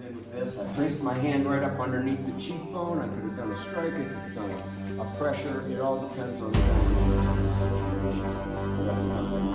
in with this. I placed my hand right up underneath the cheekbone. I could have done a strike, I could have done a pressure. It all depends on the dynamics of the situation. So that's what I'm doing.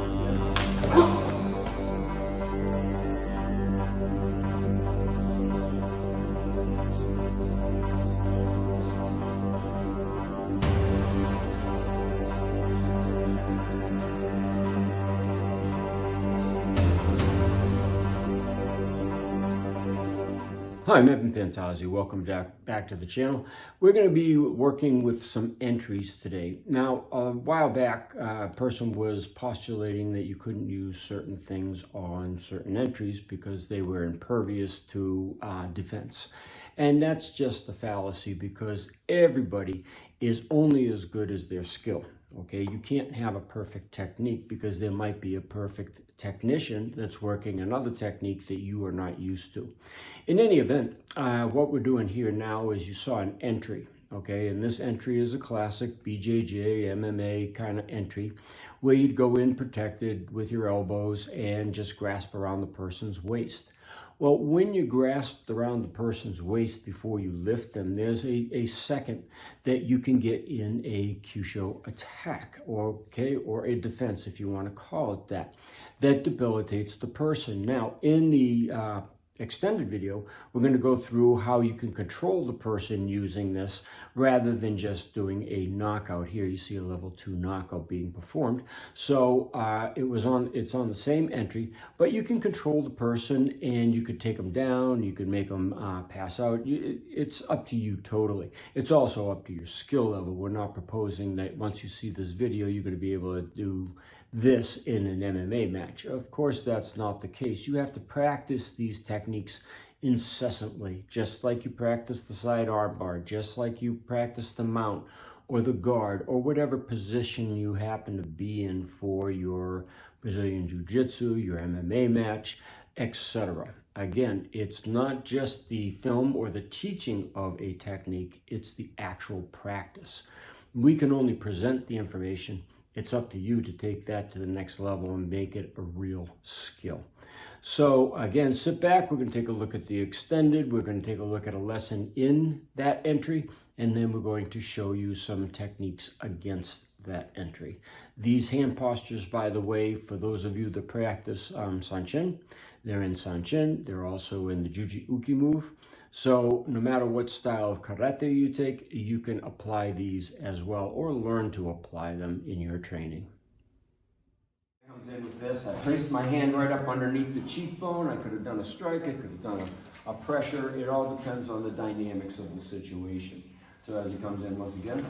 Hi, I'm Evan Pantazi. Welcome back to the channel. We're going to be working with some entries today. Now, a while back, a person was postulating that you couldn't use certain things on certain entries because they were impervious to defense. And that's just a fallacy because everybody is only as good as their skill. Okay, you can't have a perfect technique because there might be a perfect technician that's working another technique that you are not used to. In any event, what we're doing here now is you saw an entry, okay, and this entry is a classic BJJ, MMA kind of entry where you'd go in protected with your elbows and just grasp around the person's waist. Well, when you grasp around the person's waist before you lift them, there's a second that you can get in a Kyusho attack, or a defense, if you want to call it that debilitates the person. Now, in the extended video, we're going to go through how you can control the person using this rather than just doing a knockout. Here you see a level 2 knockout being performed. So it's on the same entry, but you can control the person and you could take them down, you could make them pass out. It's up to you totally. It's also up to your skill level. We're not proposing that once you see this video, you're going to be able to do this in an MMA match. Of course, that's not the case. You have to practice these techniques incessantly, just like you practice the side arm bar, just like you practice the mount or the guard or whatever position you happen to be in for your Brazilian Jiu-Jitsu, your MMA match, etc. Again, it's not just the film or the teaching of a technique, it's the actual practice. We can only present the information. It's up to you to take that to the next level and make it a real skill. So again, sit back. We're going to take a look at the extended. We're going to take a look at a lesson in that entry, and then we're going to show you some techniques against that entry. These hand postures, by the way, for those of you that practice Sanchin, they're in Sanchin. They're also in the Juji Uki move. So no matter what style of karate you take, you can apply these as well or learn to apply them in your training. Comes in with this. I placed my hand right up underneath the cheekbone. I could have done a strike. I could have done a pressure. It all depends on the dynamics of the situation. So as he comes in once again.